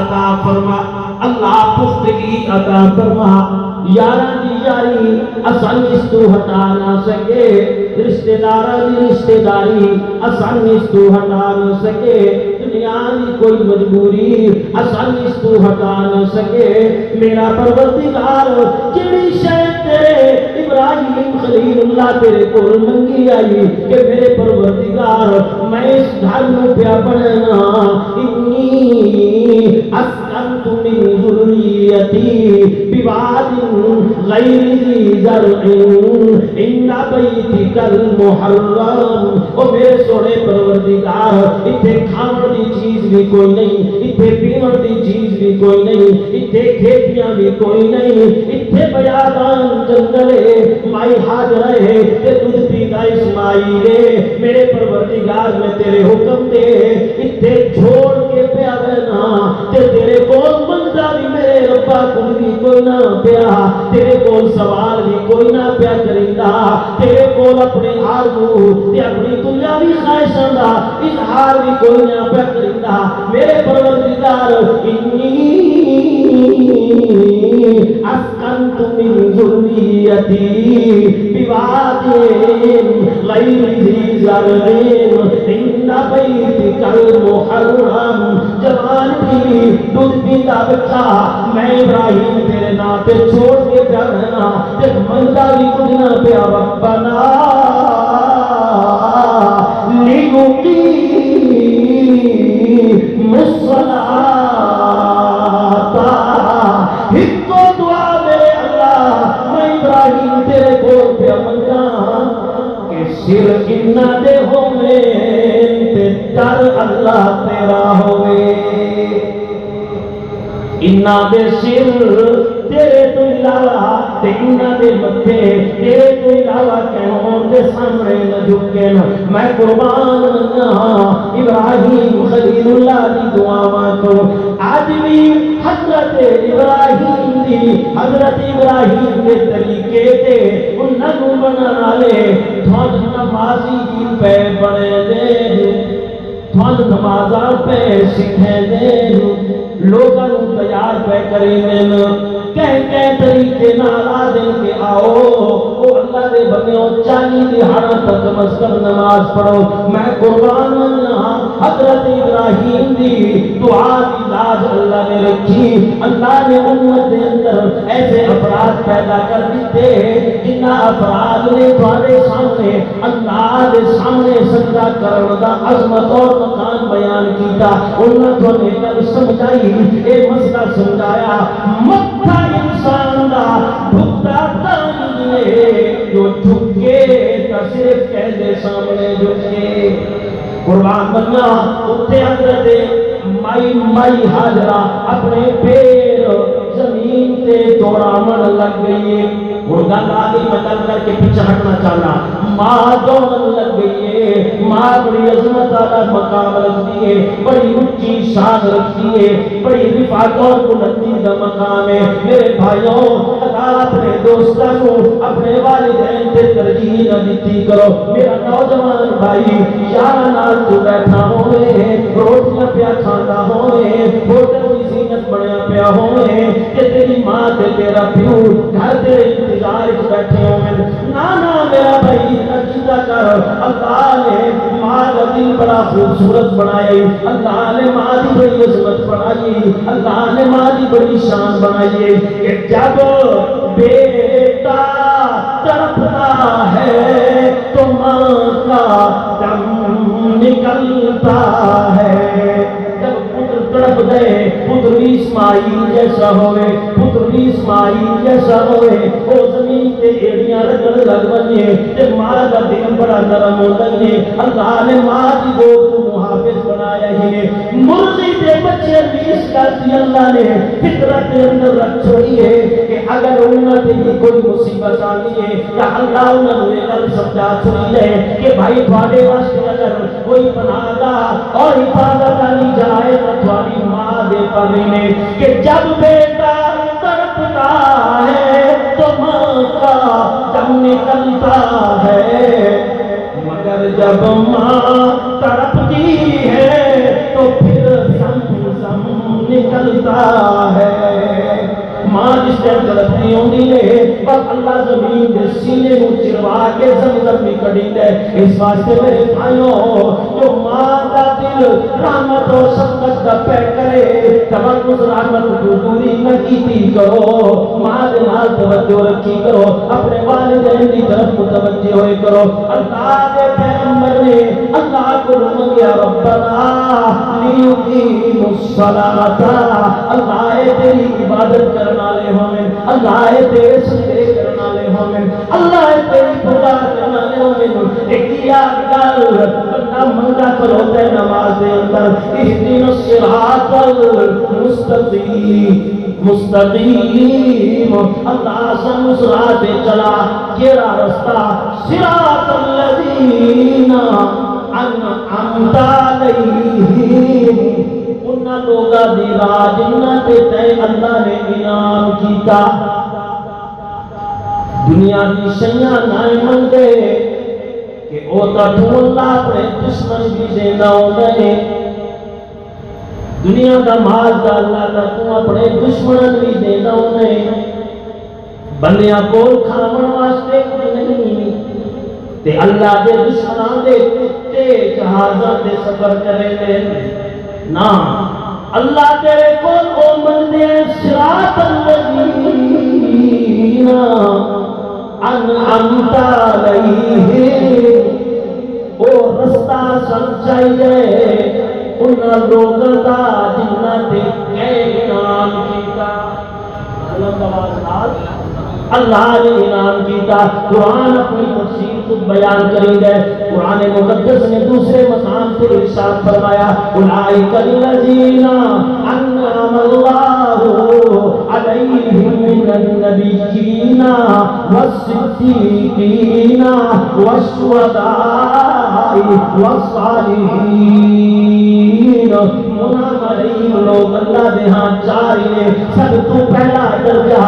عطا فرما، اللہ پختگی عطا فرما۔ یاراں دی یاری اساں اس تو ہٹا نہ سکے، رشتہ داراں دی رشتہ داری اساں اس تو ہٹا نہ سکے، دنیا دی کوئی مجبوری اساں اس تو ہٹا نہ سکے۔ میرا پروردگار جڑی شے تیرے ابراہیم خلیل اللہ تیرے کول منگی آئی کہ میرے پروردگار میں اس گھر میں پیا بننا، انی اسکنت من ذریتی بواد غیر ذی زرع عند بیتک المحرم۔ او میرے سونے پروردگار اتھے کھان دی چیز بھی کوئی نہیں، اتھے پیون دی چیز بھی کوئی نہیں، اتھے کھیتیاں بھی کوئی نہیں، اتھے بیابان جنگل ہے، مائی ہاجرہ ہے تے دودھ پیتا اسماعیل ہے۔ میرے پروردگار میں تیرے حکم دے اتھے چھوڑ کے پیا بہنا تے تیرے کول منگدا بھی میرے ربا کل بھی کوئی نہ پیا، تیرے کول سوال بھی کوئی نہ پیا کریندا، تیرے کول اپنے آرزو تے اپنی دنیاوی خواہشاں دا اظہار بھی کوئی نہ پیا کریندا۔ میرے پروردگار انی اسکنت من ذریتی بواد غیر ذی زرع عند بیتک المحرم۔ جوان بھی دودھ پیتا بچہ میں ابراہیم تیرے نام پہ چھوڑ کے پیا رہنا تے منگتا بھی کچھ نہ پیا، ربنا لِيُقِيمُوا الصَّلَاةَ۔ ایک تو دعا میرے اللہ میں ابراہیم تیرے کول پیا منگا کہ سر انہاں دے ہوے تے در اللہ تیرا ہوے، انہاں دے سر تیرے تو علاوہ تے انہاں دے متھے تیرے تو علاوہ کہوں دے سامنے نہ جھکن۔ میں قربان مننا ابراہیم خلیل اللہ دی دعاواں تو آج بھی حضرت ابراہیم دی حضرت ابراہیم کے طریقے تے انہاں کو بنان والے تھوڑ نمازی کی پہ بنے دے، تھوڑ نمازاں پہ سکھے دے، لوگاں تیار پہ کریں دین، کہہ طریقے نالا دن کے آؤ او اللہ دے بندیوں 40 دہاڑاں تک کم از کم نماز پڑھو۔ میں قربان مننا حضرت ابراہیم دی دعا کی لاج اللہ نے رکھی۔ اللہ نے امت دے اندر ایسے افراد پیدا کر دیتے جنہ افراد نے تمہارے سامنے اللہ دے سامنے سجدہ کرنے دا عظمت اور مقام بیان کیتا۔ انہاں تو نے گل سمجھائی، اے مسئلہ سمجھایا، متھا انسان دا بھکتا تانی جو جھکے تا صرف کہنے سامنے جھکے۔ قربان بننا اتھے حضرت مائی حاجرہ اپنے پیر زمین تے دوڑامن لگ گئی ہے۔ وہ گل آگئی میں گل کر کے پیچھے ہٹنا چاہنا، ماں دوڑن لگ گئی ہے، ماں بڑی عظمت والا مقام رکھتی ہے، بڑی اونچی شان رکھتی ہے، بڑی رفعت اور بلندی کا مقام ہے۔ میرے بھائیوں اگر اپنے دوستوں کو اپنے والدین سے ترجیح نہ دیتی کرو۔ میرا نوجوان بھائی یار نال تو بیٹھا ہوئے روٹیاں پیا کھانا ہوئے ہوٹل کی زینت بنیا پیا ہوئے کہ تیری ماں تے تیرا پیو گھر تیرے انتظار وچ بیٹھے ہوئے، نانا میرا بھائی عقیدہ کر اللہ نے ماں کا دل بڑا خوبصورت بنائی، اللہ نے ماں کی بڑی عظمت بنائی، اللہ نے ماں کی بڑی شان بنائی کہ جب بیٹا تڑپتا ہے تو ماں کا دم نکلتا ہے۔ جب پتر تڑپ گئے پتر بھی اسماعیل جیسا ہوئے، پتر بھی اسماعیل جیسا ہوئے، وہ زمین تے ایڑیاں رگڑ لگ بنے تے ماں کا دل بڑا نرم ہو لگے۔ اللہ نے ماں کی گود کو محافظ بنایا ہی ہے۔ مرغی دے بچے بھی اس کرتی اللہ نے فطرت کے اندر رکھ چھوڑی ہے کہ اگر انہوں نے کوئی مصیبت آنی ہے یا اللہ انہوں نے گل سمجھا چھوڑی ہے کہ بھائی تھوڑے واسطے اگر کوئی پناہ گاہ اور حفاظت آنی جائے تو تھوڑی ماں دے پڑھنے میں کہ جب بیٹا تڑپتا ہے تو ماں کا دم نکلتا ہے، مگر جب ماں تڑپتی ہے تو پھر سم نکلتا ہے ماں جس ٹائم تڑپتی ہوندی ہے پر اللہ زمین دے سینے کو چروا کے زمزم بھی کڈی دے اس واسطے میرے بھائیوں جو ماں دا دل رحمت و شفقت دا پہ کرے تمکن رحمت کو دوری نہ کیتی کرو ماں دے نال توجہ رکھی کرو اپنے والدین کی طرف متوجہ ہوئے کرو اللہ دے پیغمبر نے اللہ کو منگیا ربنا لیقیموا الصلاۃ اللہ تیری عبادت کرنا والے ہمیں اللہ تیرے سجدے کرنے والے ہمیں اللہ تیری پکار کرنے والے ہمیں ایک یادگار بندہ منگا کھلوتا ہے نماز دے اندر اہدنا الصراط المستقیم اللہ سن صراط پہ چلا کیڑا رستہ صراط الذین انعمت علیہم انہاں لوگاں دی راہ جنہاں تے تے اللہ نے انعام کیتا دنیا دی شیاں نہ منگے کہ او تا تو اللہ اپنے دشمن بھی دینا ہوندا ہے دنیا دا مال دا اللہ دا تو اپنے دشمن بھی دینا ہوندا ہے بندیاں کول کھاون واسطے کچھ نہیں تے اللہ دے دشمناں دے کتے جہازاں تے سفر کرے دے نا اللہ تیرے کو او مندے صراط الذین انعمت علیہم او رستہ سن چاہیے انہاں لوگاں دا جنہاں تے انعام کیتا اللہ نے انعام کیتا قرآن اپنی تفسیر خود بیان کریں گے قرآن مقدس نے دوسرے مقام سے ارشاد فرمایا اولئک الذین انعم اللہ علیہم من النبیین والصدیقین والشہداء والصالحین منعم لوگ اللہ دے ہاں چاری نے سب تو پہلا درجہ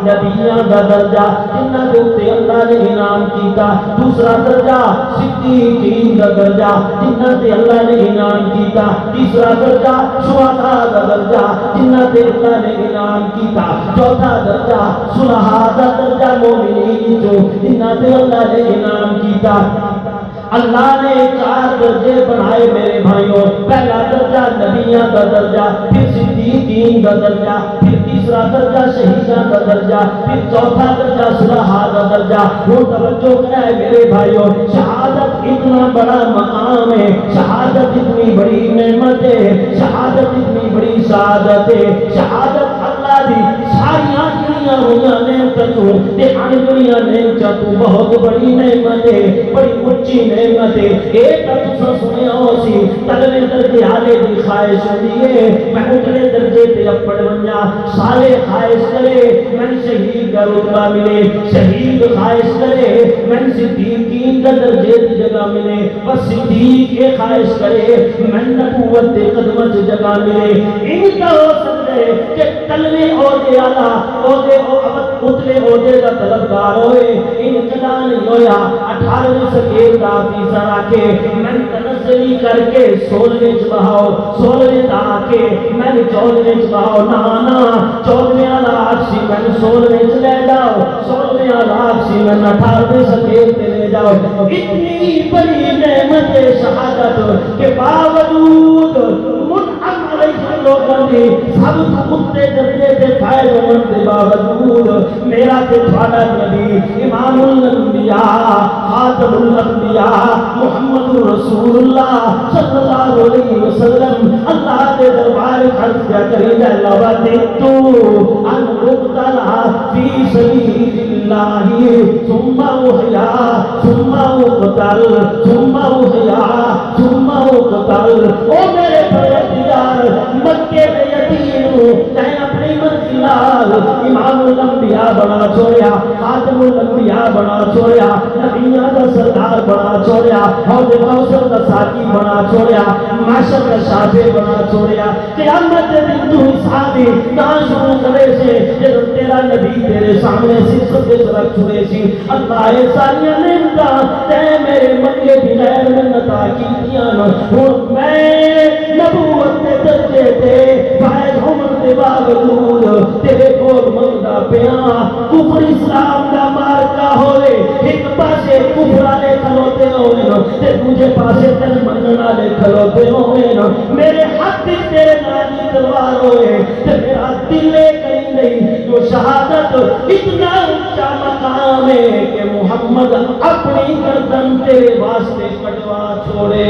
نبیوں کا درجہ جنہاں دے اوپر اللہ نے انعام کیتا دوسرا درجہ صدیقین کا درجہ جنہاں تے اللہ نے انعام کیتا تیسرا درجہ شہداء کا درجہ جنہاں تے اللہ نے انعام کیتا چوتھا درجہ صلحاء کا درجہ مومنین جو جنہاں تے اللہ نے انعام کیتا اللہ نے چار درجے بنائے میرے بھائیوں پہلا درجہ نبیوں کا درجہ پھر صدیقین کا درجہ پھر تیسرا درجہ شہیداں کا درجہ پھر چوتھا درجہ صلحاء کا درجہ وہ توجہ کرے میرے بھائیوں شہادت اتنا بڑا مقام ہے شہادت اتنی بڑی نعمت ہے شہادت اتنی بڑی سعادت ہے شہادت اللہ دی ساریاں دنیا ہویاں نعمتوں تے ہن دنیا نعمت تو بہت بڑی نعمت ہے بڑی اونچی نعمت ہے ایک تو سنیا ہو سی تلوے درجے والے دی خواہش ہوندی ہے میں اگلے درجے تے اپڑ ونجا سالے خواہش کرے میں شہید کا رتبہ ملے شہید خواہش کرے میں صدیقین کا درجے دی جگہ ملے بس صدیق کے خواہش کرے میں نبوت دے قدمت جگہ ملے ان کا ہو سکتا ہے کہ تلوے عہدے والا عہدے اتلے عہدے کا طلبگار ہوئے انقطاع نہیں ہویا 18ویں سکیل کا آفیسر آ کے میں تنزلی کر کے 16ویں بہاؤ 16ویں آ کے میں 14ویں بہاؤ نہ 14ویں والا آفسی میں 16ویں لے جاؤ 16ویں والا آفسی میں 18ویں سکیل پہ لے جاؤ اتنی بڑی نعمت شہادت کے باوجود منعم علیہ لوگوں نے سب کتے درجے سے فائد ہونے کے باوجود میرا تے تھوڑا نبی امام الانبیاء خاتم الانبیاء محمد رسول اللہ صلی اللہ علیہ وسلم اللہ کے دربار خرچ کیا کریں گے لوادتو ان اقتلا فی سبیل اللہ ثم احیا ثم اقتل ثم احیا ثم اقتل او میرے پروردگار مکے میں یتیم چاہے اپنی منزلال امام الانبیاء بنا چھوڑیا خاتم الانبیاء بنا چھوڑیا نبیوں کا سردار بنا چھوڑیا حوض کوثر کا ساقی بنا چھوڑیا معاشر کا شافع بنا چھوڑیا قیامت دن تو حسابی کہاں شروع کرے سے جب تیرا نبی تیرے سامنے صرف رکھ چھوڑے سی اللہ ساریاں نعمتاں تے میرے منگے بغیر منتا کیتیاں ہوں میں نبوت دے درجے تے فائد عمر باوجود تیرے کول منگدا پیاں کفر اسلام دا مارکا ہوئے ایک پاسے کفر والے کھلوتے ہوئے تے دوجے پاسے تین منن والے کھلوتے ہوئے میرے ہاتھ تیرے نام دی تلوار ہوئے تے میرا دل کہیں نہیں جو شہادت اتنا اونچا مقام ہے کہ محمد اپنی گردن تیرے واسطے کٹوا چھوڑے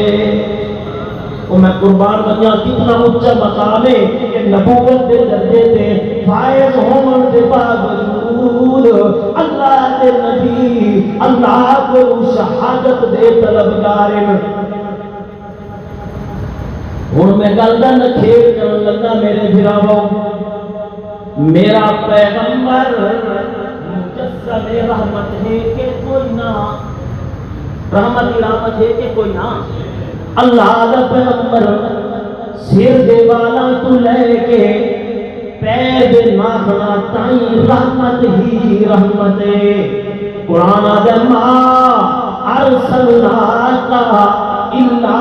وہ میں قربان بنیا کتنا اونچا مقام ہے کہ نبوت دے درجے تے فائز ہومن دے باوجود اللہ دے نبی اللہ کو شہادت دے طلبگار ہن میں گل دا نکھیڑ کرن لگا میرے بھراو میرا پیغمبر مجسم رحمت ہے کہ کوئی نہ رحمت ہے کہ کوئی نہ اللہ دا پیغمبر سر دے والا تو لے کے پیر دے ناخنا تائیں رحمت ہی رحمت ہے قرآن آدھے ما ارسلناک الا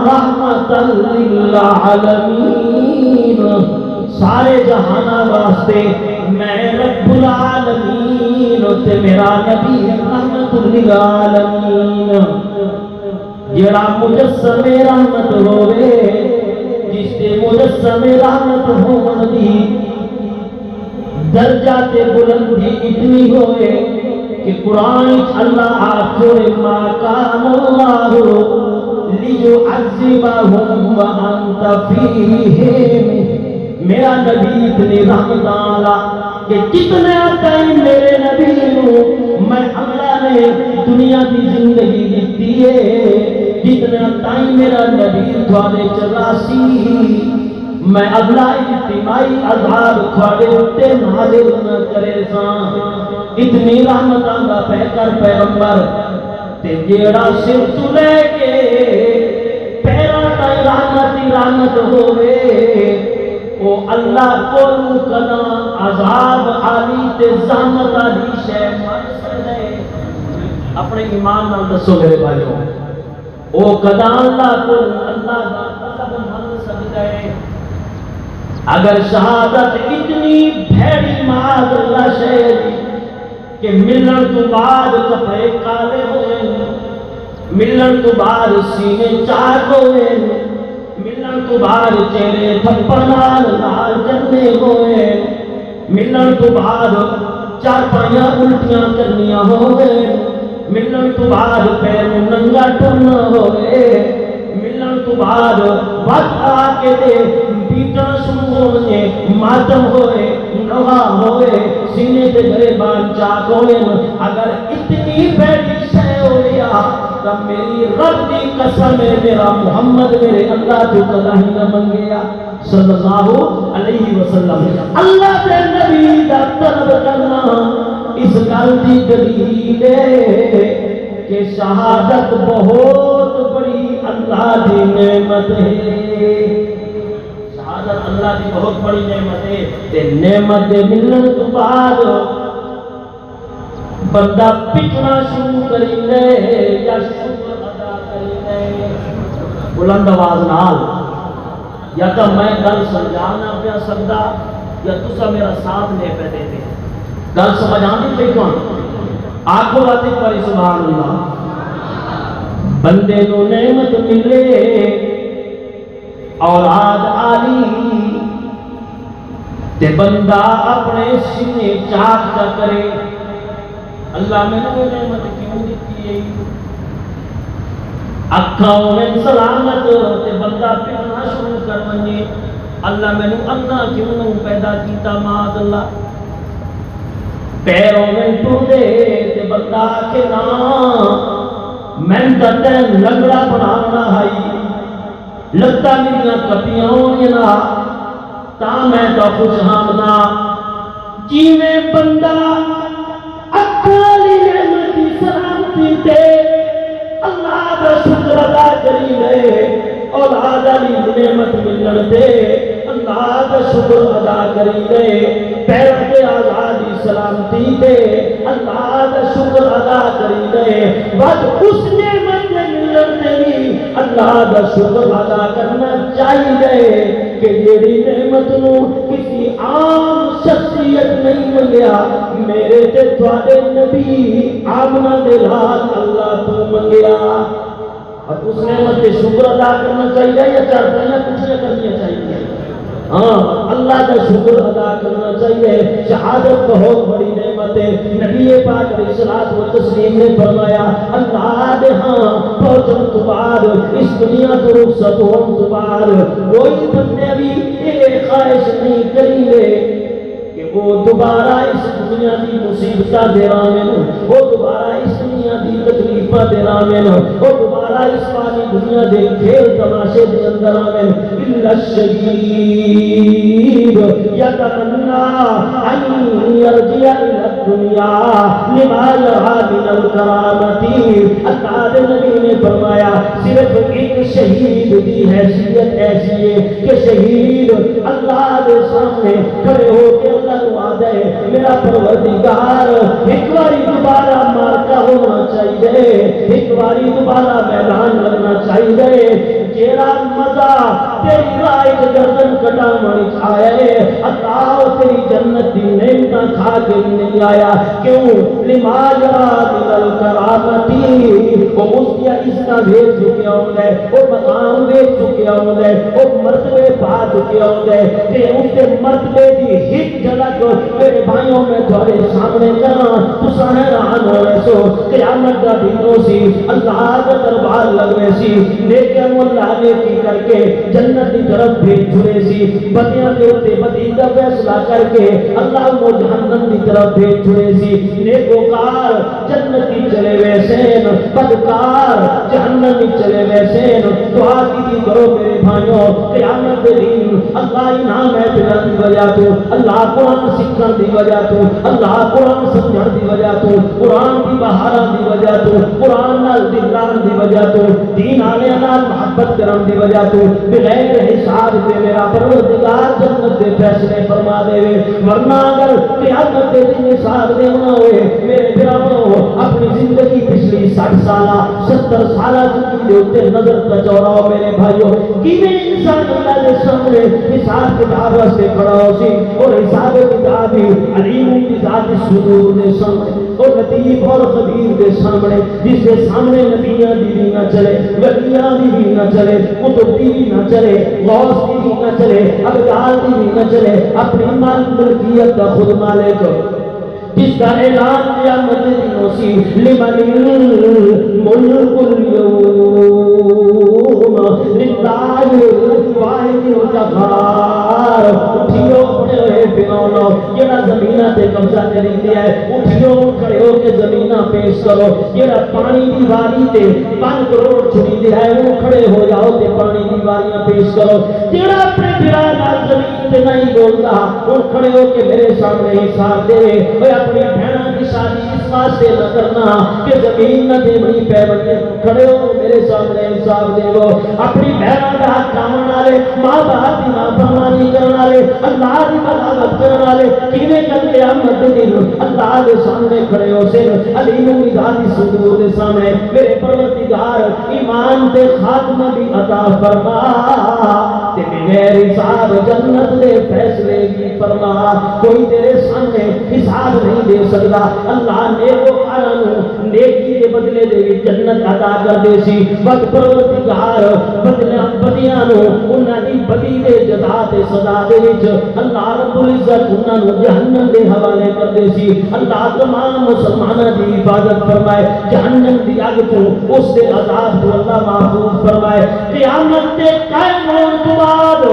رحمت للعالمین سارے جہانا واسطے میں رب العالمین تے میرا نبی رحمت للعالمین جڑا مجسم رحمت ہوئے جس تے مجسم رحمت ہون دی درجہ تے بلندی اتنی ہوئے کہ قرآن اللہ آخر ما کان اللہ لیعذبہم وانت فیہم میرا نبی اتنی رحمت آلہ کہ کتنے ٹائم میرے نبی نو میں اللہ نے دنیا کی زندگی دیتی ہے جتنا ٹائم میرا نبی تھوڑے چلاسی میں اگلا اجتماعی عذاب تھوڑے اتے نازل نہ کرے سان اتنی رحمتاں دا پیکر پیغمبر تے جیڑا سر تو لے کے پیرا تائیں رحمت ہوئے او اللہ کو کنا عذاب عالی تے زحمت علی شے من سکتے اپنے ایمان نال دسو میرے بھائیوں او کنا اللہ کو اللہ دا قسم من سکتے اگر شہادت اتنی بھیڑی معاذ اللہ شے کہ ملن تو بعد کپڑے کالے ہوئے ملن تو بعد سینے چاک ہوئے ملن تو بعد چہرے تھپنال لال جنے ہوئے ملن تو بعد چار پائیاں الٹیاں کرنیاں ہوئے ملن تو بعد پیر میں ننگا ٹرنا ہوئے ملن تو بعد وقت آکے دے پیٹا شروع ہوئے ماتم ہوئے نواہ ہوئے سینے تے گریبان چاک ہوئے اگر اتنی بیٹی شے ہویا تب میری رب دی قسم ہے میرا محمد میرے اللہ تو کلا ہی نہ من گیا صلی اللہ علیہ وسلم اللہ دے نبی دا طلب کرنا اس گل دی دلیل ہے کہ شہادت بہت بڑی اللہ دی نعمت ہے شہادت اللہ دی بہت بڑی نعمت ہے تے نعمت دے ملن تو بعد بندہ پٹنا شروع کری لے یا شکر ادا کری لے بلند آواز نال یا تو میں گل سمجھانا پیا سکتا یا تسا میرا ساتھ لے پہ دیتے گل سمجھانی پہ کون آنکھوں راتی پر سبحان اللہ بندے نو نعمت ملے اولاد آلی تے بندہ اپنے سینے چاک کا کرے اللہ میں نے نعمت کیوں دیتی ہے اکھاؤں میں سلامت تے بندہ پھرنا شروع کر منجے اللہ میں نے انا کیوں نہ پیدا کیتا معاذ اللہ پیروں میں ٹر دے تے بندہ کے نام میں کہتے ہیں لگڑا بنانا ہے لگتا میریاں کٹیاں ہونی نا تا میں تو خوش ہامنا جیویں بندہ اکالی نعمتی سلامتی دے اللہ کا شکر ادا کری لے اولاد علی نعمت ملن دے اللہ کا شکر ادا کری لے پیروں کے آزادی سلامتی دے اللہ کا شکر ادا کری لے بس اس نعمت کے ملن دے بھی اللہ کا شکر ادا کرنا چاہیے کہ جیڑی نعمت نو کسی عام شخصیت نہیں منگیا میرے تے تواڈے نبی آمنہ دے لال اللہ تو منگیا. اور اس نعمت پہ شکر ادا کرنا چاہیے یا چاہتا کچھ نہ کرنی چاہیے؟ ہاں اللہ کا شکر ادا کرنا چاہیے. شہادت بہت بڑی نعمت ہے. نبی پاک علیہ الصلوۃ والتسلیم نے فرمایا اللہ دے ہاں پہنچن تو بعد اس دنیا تو رخصت ہون تو بعد کوئی بندے بھی یہ خواہش نہیں کریں گے کہ وہ دوبارہ اس دنیا کی مصیبتاں دے رامن وہ دوبارہ اس دنیا کی تکلیفاں دے رامن وہ دوبارہ اس والی دنیا دے کھیل تماشے دے اندر آمن الا الشہید یتمنا ان یرجع الى الدنیا لما لها من الکرامت. اللہ دے نبی نے فرمایا صرف ایک شہید کی حیثیت ایسی ہے کہ شہید اللہ دے سامنے کھڑے ہو کے اللہ کو آدھے میرا پروردگار ایک باری دوبارہ مارکا ہونا چاہیے ایک باری دوبارہ میدان لگنا چاہیے. جیڑا مزہ تیری رائے گردن کٹامانی آئے اللہ تیری جنت دی نعمتاں کھا کے نہیں آیا. کیوں؟ لما جرا من الکرامتی وہ مستیا اس کا بھیج چکے ہوندے وہ مقام بھیج چکے ہوندے وہ مرتبے پا چکے ہوندے کہ اس کے مرتبے دی ہٹ جگہ کو میرے بھائیوں میں تھوڑے سامنے کرنا تو حیران ہوئے سو قیامت کا دن ہو سی اللہ کا دربار لگوے سی لیکن اللہ نے کی کر کے جنت کی طرف بھیج چھڑے سی بدیاں کے اوتے بدی کا فیصلہ کر کے اللہ کو جہنم کی طرف بھیج چھڑے سی. نیکوکار جنت کی چلے ویسین بدکار جہنم کی چلے ویسین. دعا کی کرو میرے بھائیوں قیامت کے دن اللہ انعام ہے پھرن دی وجہ تو اللہ قرآن سکھن دی وجہ تو اللہ قرآن سمجھن دی وجہ تو قرآن دی بہاراں دی وجہ تو قرآن نال دل لان دی وجہ تو دین آنے نال محبت کرن دی وجہ تو بغیر حساب دے میرا پروردگار جنت دے فیصلے فرما دے. ورنہ اگر قیامت دے دن حساب دینا ہوئے میرے بھراؤ اپنی زندگی پچھلی 60 سالہ 70 سالہ زندگی دے اوتے نظر تچوراؤ میرے بھائیو کیویں انسان اللہ دے سامنے حساب کتاب واسطے کھڑا ہو سی اور حساب کتاب علیم بذات الصدور دے سامنے اور لطیف اور خبیر دے سامنے جس کے سامنے نبیاں دی بھی نہ چلے ولیاں دی بھی نہ چلے کتب دی بھی نہ چلے غوث دی بھی نہ چلے ابدال دی بھی نہ چلے اپنی مال ملکیت کا خود مالک جس کا اعلان قیامت دنوں سی لمن الملک اليوم للہ الواحد القہار. اٹھیو پڑے ہوئے فرعونو جڑا زمینہ تے قبضہ کر لیا ہے اٹھیو کھڑے ہو کے زمینہ پیش کرو. جڑا پانی دی واری تے 5 کروڑ چھڑی دے ہے وہ کھڑے ہو جاؤ تے پانی دی واریاں پیش کرو. جڑا اپنے بھرا نال زمین تے نہیں بولتا وہ کھڑے ہو کے میرے سامنے حساب دے. اپنی بہنوں کی شادی اس واسطے نہ کرنا کہ زمین نہ دے بڑی پے بنے کھڑے ہو میرے سامنے حساب دے وہ اپنی بہنوں کا حق کھاون والے ماں باپ کی نافرمانی کرنے والے اللہ کی مخالفت کرنے والے کیویں کر کے قیامت دن اللہ کے سامنے کھڑے ہو سے علیم بذات الصدور دے سامنے میرے پروردگار ایمان تے خاتمہ بھی عطا فرما تے بغیر حساب جنت دے فیصلے بھی فرما. کوئی تیرے سامنے حساب نہیں دے سکتا. اللہ نیکوکاراں نوں نیکی دے بدلے دے وچ جنت عطا کر دے سی. بد پروردگار بدیاں نوں انہاں دی بدی دے جزا تے سزا دے وچ اللہ رب العزت انہاں نوں جہنم دے حوالے کر دے سی. اللہ تمام مسلماناں دی حفاظت فرمائے جہنم دی اگ تو اس دے عذاب تو اللہ محفوظ فرمائے. قیامت تے قائم ہون تو بعد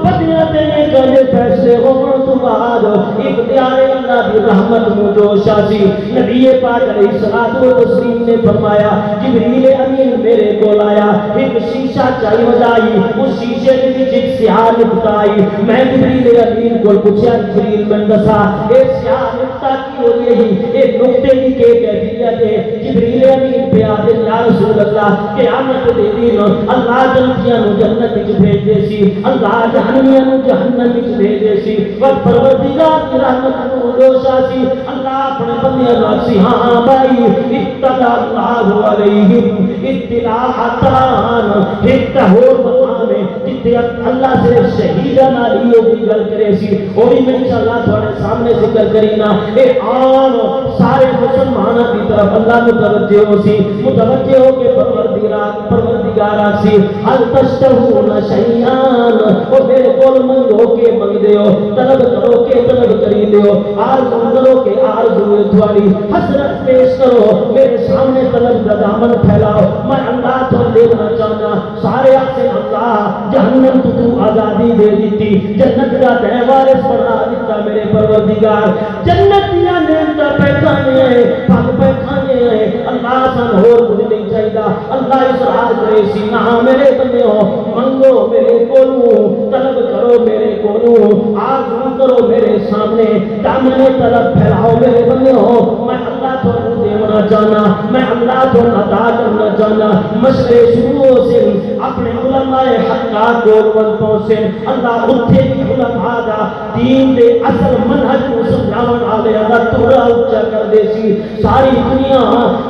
بدیاں تے نیکاں دے فیصلے ہون تو بعد اختیار اللہ دی رحمت مجوشا سی. نبی پاک علیہ الصلوۃ والتسلیم نے فرمایا جبریل امین میرے کول آیا ایک شیشہ چائی وجائی اس شیشے کے وچ ایک سیاہ نقطہ آئی. میں جبریل امین کول پوچھا جبریل میں دسا اے سیاہ نقطہ کی ہو رہی اے نقطے کی کیا کیفیت ہے؟ جبریل امین پہ آدے یا رسول اللہ قیامت دے دن اللہ جنتیاں نو جنت وچ بھیج دے سی اللہ جہنمیاں نو جہنم وچ بھیج دے سی. اور پروردگار کی رحمت نو دوشا سی اللہ اپنے بندیاں نال سی ہاں بھائی اتلا اللہ علیہم اطلاعتان ایک ہور مقام ہے جتنے تے اللہ سے شہیدہ نالیوں کی گل کرے سی وہ بھی میں انشاءاللہ تھوڑے سامنے ذکر کرینا اے عام سارے مسلمانوں کی طرف اللہ متوجہ ہو سی متوجہ ہو کے پروردگار سی حل تشتہون شیئان او میرے کول منگو کے منگ دیو طلب کرو کے طلب کری دیو آرزو کرو کے آرزو تھوڑی حسرت پیش کرو میرے سامنے طلب کا دامن پھیلاؤ میں اللہ تو دینا چاہنا سارے سے اللہ جہنم تو آزادی دے دیتی جنت کا دے وارث بنا دیتا میرے پروردگار جنت یا نعمت پہچانے ہیں پاک پہچانے ہیں اللہ سن اور کچھ نہیں چاہیے اللہ اصرار کرے سینہ میرے بندے ہو منگو میرے کولوں طلب کرو میرے کولوں آرزو کرو میرے سامنے دامن طلب پھیلاؤ میرے بندے ہو میں اللہ تو دینا چاہنا میں اللہ کو عطا کرنا چاہنا مشرے شروع سے اپنے علماء حقا گورون پہنچے اللہ اتھے کی علماء دا دین دے اصل منحج کو سمجھاون آلے اللہ تورا اچھا کر دے سی ساری دنیا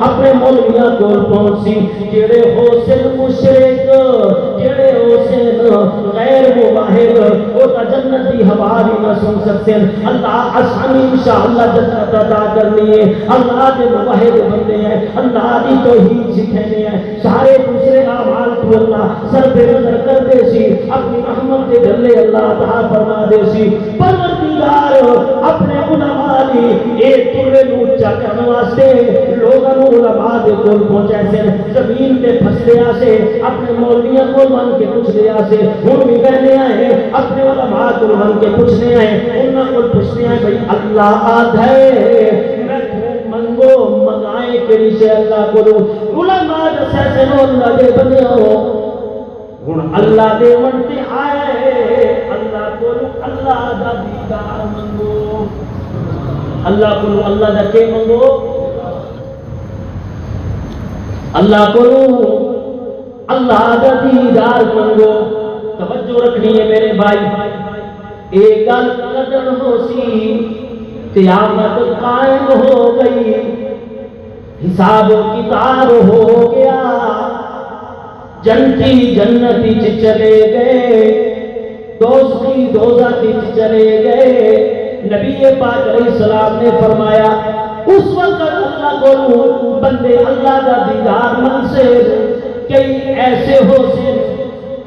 اپنے مولویاں گور پہنچی جڑے حسین مشرک جڑے حسین غیر مباہر وہ تا جنت دی ہوا بھی نہ سن سکتے اللہ آسانی انشاءاللہ جنت عطا کرنی ہے اللہ دے مباہر بندے ہیں اللہ دی توحید سکھینے ہیں سارے دوسرے اعمال کو اللہ سر پہ نظر کر دے سی اپنی رحمت کے جلے اللہ عطا فرما دے سی پروردگار اپنے علماء دی ایک ترے نوچا کرنے واسطے لوگوں علماء دے کول پہنچے سے زمین پہ پھسلے آسے اپنے مولویاں کو مان کے پوچھنے آسے ہم بھی کہنے آئے اپنے علماء کو مان کے پوچھنے آئے انہاں کو پوچھنے آئے بھئی اللہ آدھے منگو منگائے کے نیچے اللہ کو دو علماء جیسے سنو اللہ دے بنے ہو ہن اللہ دے منتے آئے اللہ کو دو اللہ دا دیدار منگو اللہ کو دو اللہ دا کے منگو اللہ کو دو اللہ دا دیدار منگو توجہ رکھنی ہے میرے بھائی ایک گل قدر ہو سی قیامت قائم ہو گئی حساب و کتاب ہو گیا جنتی جنتی چلے گئے دوستی دوزخی چلے گئے نبی پاک علیہ السلام نے فرمایا اس وقت اللہ کو بندے اللہ کا دیدار من سے کئی ایسے ہو سے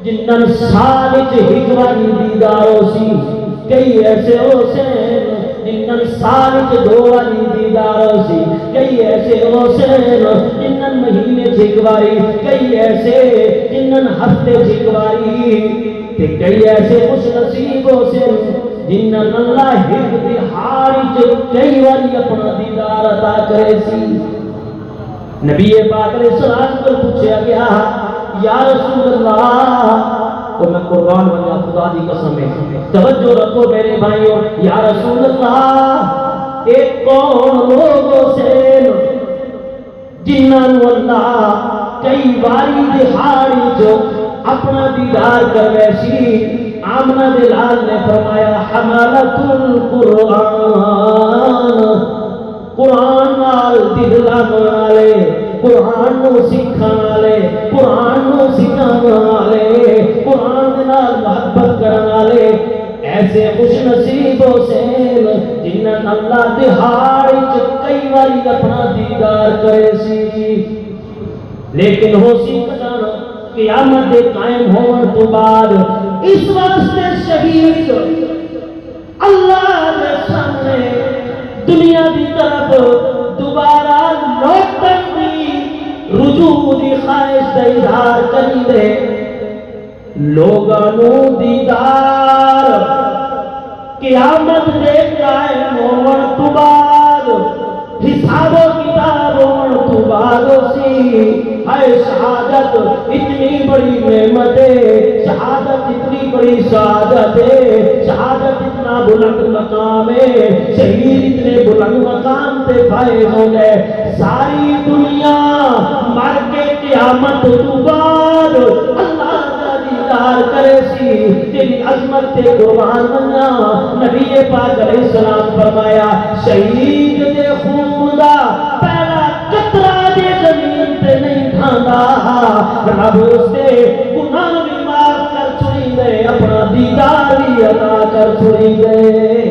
جنن سال ہجوانی دیدار ہو سی کئی ایسے ہو سے جنن سال دو والی دیدار سی کئی ایسے حسین جنن مہینے چھکواری کئی ایسے جنن ہفتے چھکواری تے کئی ایسے خوش نصیب حسین جنن اللہ ہک دہاڑی کئی والی اپنا دیدار عطا کرے سی نبی پاک علیہ السلام کو پوچھا گیا یا رسول اللہ تو میں قربان بنیا خدا دی قسم ہے توجہ رکھو میرے بھائیوں یا رسول اللہ ایک کون لوگوں سے جنہاں اللہ کئی باری دہاڑی جو اپنا دیدار کر ویسی آمنہ دلال نے فرمایا حملت القرآن قرآن نال دل لگالے قرآن نو سکھالے قرآن نو سکھالے قرآن نال محبت کرنالے ایسے خوش نصیب حسین جنہاں اللہ دہاڑی کئی باری اپنا دیدار کرے سی لیکن ہو سی کجانا قیامت قائم ہون تو بعد اس واسطے شہید اللہ کے سامنے دنیا کی طرف دوبارہ لوٹن دی رجوع دی خواہش کا اظہار کری دے لوگوں دیدار قیامت دے قائم ہون تو بعد حساب و کتاب ہون تو بعد سی ہے شہادت اتنی بڑی نعمت ہے شہادت اتنی بڑی سعادت ہے شہادت اتنا بلند مقام ہے شہید اتنے بلند مقام تے فائز ہو گئے ساری دنیا مر کے قیامت تو بعد اللہ کا دیدار کرے سی تیری عظمت تے قربان بننا نبی پاک علیہ السلام فرمایا شہید دے خون دا پہلا قطرہ دے زمین تے نہیں کھاندا رب اس دے گناہ بھی معاف کر چھوڑی دے دیدار بھی عطا کر چھوڑی دے۔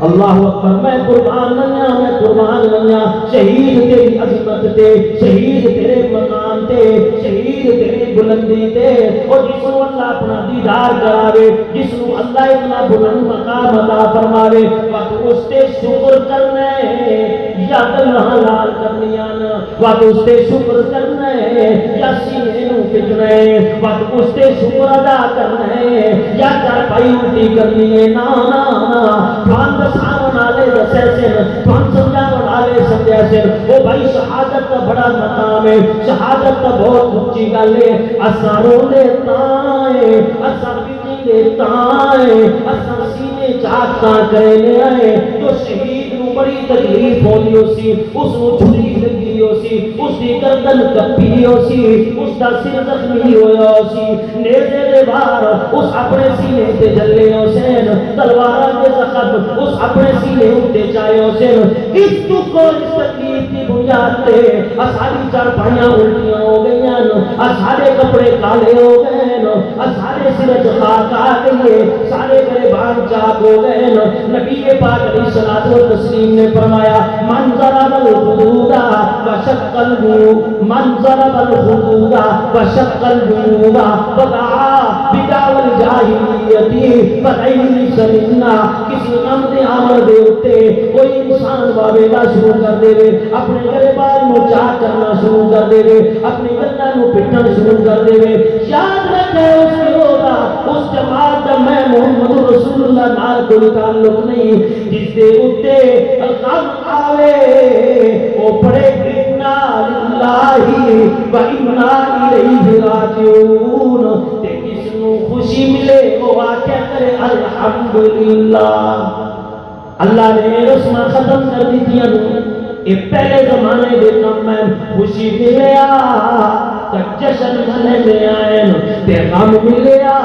اللہ اکبر، میں قربان منیا، میں قربان منیا، شہید تیری عظمت تے، شہید تیرے مقام تے، شہید تیری بلندی تے، اور جس کو اللہ اپنا دیدار کراوے، جس کو اللہ اتنا بلند مقام عطا فرماوے، وقت اس تے شکر کرنا ہے یا گلہ لال کرنی آنا، وقت اس تے شکر کرنا ہے یا سینے نو پچنا ہے، وقت اس تے شکر ادا کرنا ہے یا چارپائی الٹی کرنی ہے، نا نا نا، سامن آلے دسے سن، تھوان سمجھا بڑھالے سمجھا سن، وہ بھائی شہادت کا بڑا مقام ہے، شہادت کا بہت اونچی گل ہے، اساروں دے تائیں، اسار بیٹی دے تائیں، اسار سینے چاہتا کرنے آئے، جو شہید نو بڑی تکلیف ہونی ہو سی، اس نو چھری لگی ہو سی، اس دی گردن کپی ہو سی، اس دا سر زخمی ہویا ہو سی، نیزے دے بار اس اپنے سینے تے جلے ہو سین، تلوارہ دے زخم اس اپنے سینے اٹھتے چاہے ہو سن، اس دکھ اور اس تکلیف کی بنیاد تے اساری چارپائیاں الٹیاں ہو گئی ہیں، سارے کپڑے کالے ہو گئے ہیں، سارے سرج خاک آ گئی ہے، سارے گریبان چاک ہو گئے ہیں۔ نبی پاک علیہ الصلوۃ والتسلیم نے فرمایا من ضرب الحدود وشق الجیوب، من ضرب الحدود وشق الجیوب ودعا بدعوى الجاہلیت فلیس منا، کسی عمد عمل دے اتے کوئی انسان واویلا شروع کر دے وے، اپنے گریبان نو چاہ کرنا شروع کر دے وے، اپنی گردن نو پٹن شروع کر دے وے، یاد رکھے اس کی ہوگا اس جماعت دا میں محمد رسول اللہ نال کوئی تعلق نہیں، جس دے اتے غم آوے او پڑے انا للہ و انا الیہ راجعون، تے جس نو خوشی ملے وہ واقعہ کرے الحمدللہ۔ اللہ نے رسمہ ختم کر دی دیا، اے پہلے زمانے دے کام میں خوشی ملیا تا جشن منے آئے، تے غم ملیا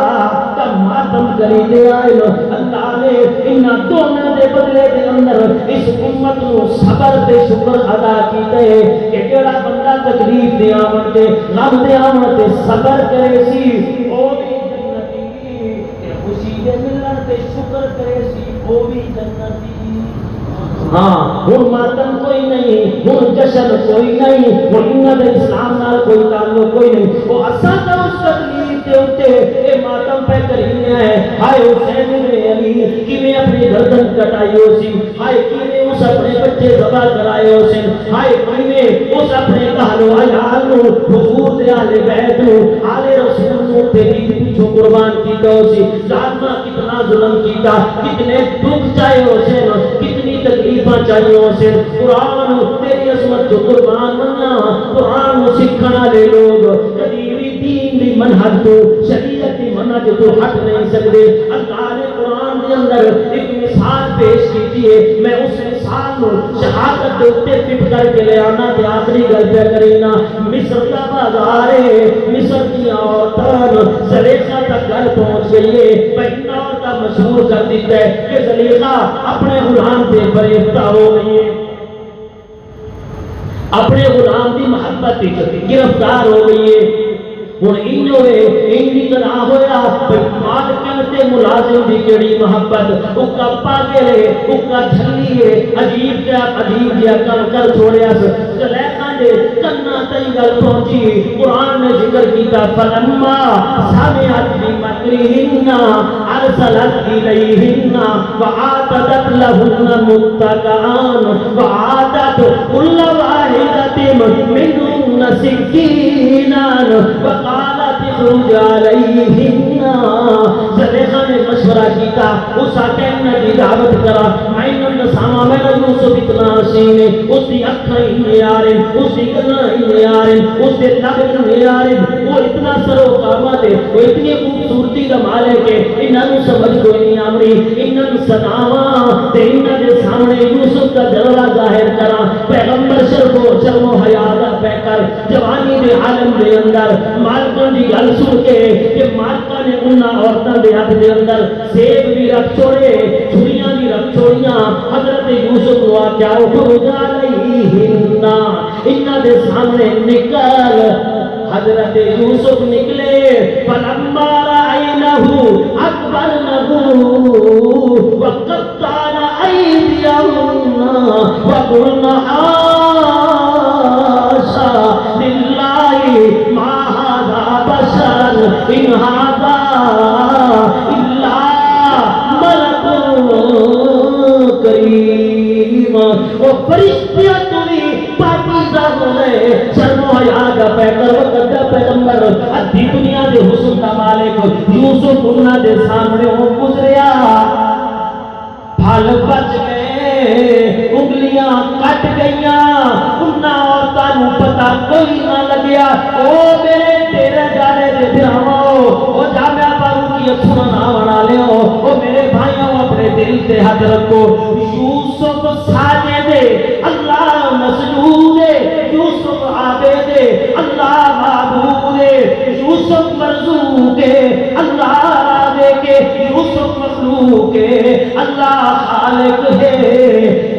تا ماتم کری دے آئے۔ اللہ نے انہاں دونوں دے بدلے دے اندر اس امت نو صبر تے شکر ادا کیتے کہ جڑا بندہ تکلیف دے آمن تے غم دے آمن تے صبر کرے سی او بھی جنتی، تے خوشی دے ملن تے شکر کرے سی وہ بھی جنتی۔ ہاں ہن ماتم کوئی نہیں، ہن جشن کوئی نہیں، ہن انہاں دے اسلام نال کوئی تعلق کوئی نہیں، وہ اساں دا اس تکلیف دے اوتے اے ماتم پہ کرینے ہے، ہائے حسین ابن علی کیویں اپنی گردن کٹائی ہو سی، ہائے کیویں اس اپنے بچے ذبح کرائے ہو سن، ہائے کیویں اس اپنے اہل و عیال نو حضور دے اہل بیت نو آل رسول نو تے دین پیچھے قربان کیتا ہو سی، ظالماں کتنا ظلم کیتا، کتنے دکھ چاہے ہو سن، کتنی تکلیفاں چاہیے ہو سن، قرآن تیری عظمت جو قربان مننا، قرآن سکھنا لے لوگ کبھی بھی دین دی منہج تو شریعت دی منہج تو ہٹ نہیں سکتے۔ اللہ نے قرآن دے اندر ایک مثال پیش کی ہے، میں اس مثال نو شہادت دے اوتے فٹ کر کے لے آنا تے آخری گل پہ کرینا۔ مصر دا بازار ہے، مصر دی عورتاں زلیخا تک گل پہنچ گئی ہے، پہنا عورتاں مشہور کر دیتا ہے کہ زلیخا اپنے غلام سے فریفتہ ہو گئی ہے، اپنے غلام دی محبت گرفتار ہو گئی ہے۔ ہن انہوں نے انہی طرح ہویا مالکن تے ملازم دی کیڑی محبت، اکا پاگلے اکا جھلیے عجیب جیا کر چھوڑیا زلیخا دے کنا تئی گل پہنچی۔ قرآن نے ذکر کیتا فلما سمعت بمکرہن ارسلت الیہن وآتت لہن متکئا وآتت کل واحدۃ منہن سکینا وقالت اخرج علیہن۔ زلیخا نے مشورہ کیتا، اس آکین نے دعوت کرا، میں نسامہ میں یوسف اتنا حسین ہے، اس دی اکھاں ہی آرن، اس دی گلاں ہی آرن، اس دے لب ہی آرن، وہ اتنا سرو قامت ہے، وہ اتنی خوبصورتی کا مالک ہے، انہاں نوں سمجھ کوئی نہیں آمری، انہاں نوں سداواں تے انہاں دے سامنے یوسف کا جلوہ ظاہر کراں، پیغمبر شرم و حیا دا پہ کر جوانی دے عالم دے اندر مالکاں دی گل سن کے کہ مالکاں نے انہاں عورتاں دے ہاتھ دے اندر سیب بھی رکھ چھوڑے، چھریاں بھی رکھ چھوڑیاں، حضرت یوسف کو آکھیا اخرج علیہن، انہاں دے سامنے نکل۔ حضرت یوسف نکلے فلما رأینہو اکبرنہو وقطعن ایدیہن وقلن حاشا للہ ما ھذا بشرا ان ھذا الا ملک کریم. وہ فرشتیاں تمہیں پاکیزہ بولے شرم و حیا کا پیغمبر ادھی دنیا دے حسن کا مالک یوسف انہاں دے سامنے ہو گزریا پھل بچ گئے انگلیاں کٹ گئیاں انہاں عورتاں نوں پتہ کوئی نہ لگیا. او میرے تیرے جانے دے بھراؤ او جامعہ فاروقی سننا بنا لیو او میرے بھائیوں اپنے دل سے ہاتھ رکھو. یوسف ساجد اللہ مسجود یوسف عابد اللہ معبود یوسف مرزوق اللہ رازق یوسف مخلوق اللہ خالق ہے.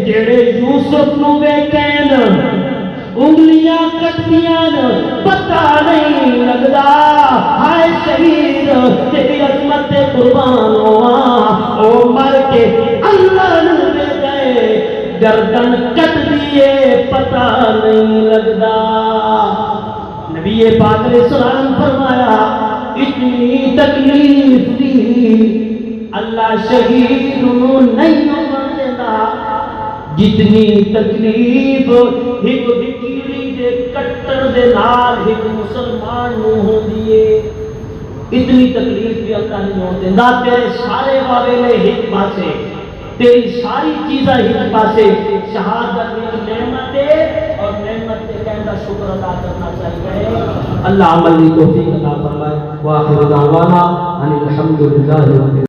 جڑے یوسف نو ویکھن انگلیاں کٹدیاں پتہ نہیں لگدا ہائے شہید تیری عظمت تے قربان ہواں او مر کے اللہ نو دے گئے گردن کٹ دیے پتہ نہیں لگدا. نبی پاک نے سلام فرمایا اتنی تکلیف دی اللہ شہید نو نہیں دیتا جتنی تکلیف ایک کیڑی دے کٹر دے نال ایک مسلمان نو ہوندی ہے. اتنی تکلیف بھی اللہ نہیں ہوتے نہ تیرے سارے واویلے ایک پاسے تیری ساری چیزیں ایک پاسے شہادت ایک نعمت ہے اور نعمت کے کہنا شکر ادا کرنا چاہیے. اللہ عمل کی توفیق عطا فرمائے. واخر دعوانا ان الحمد للہ.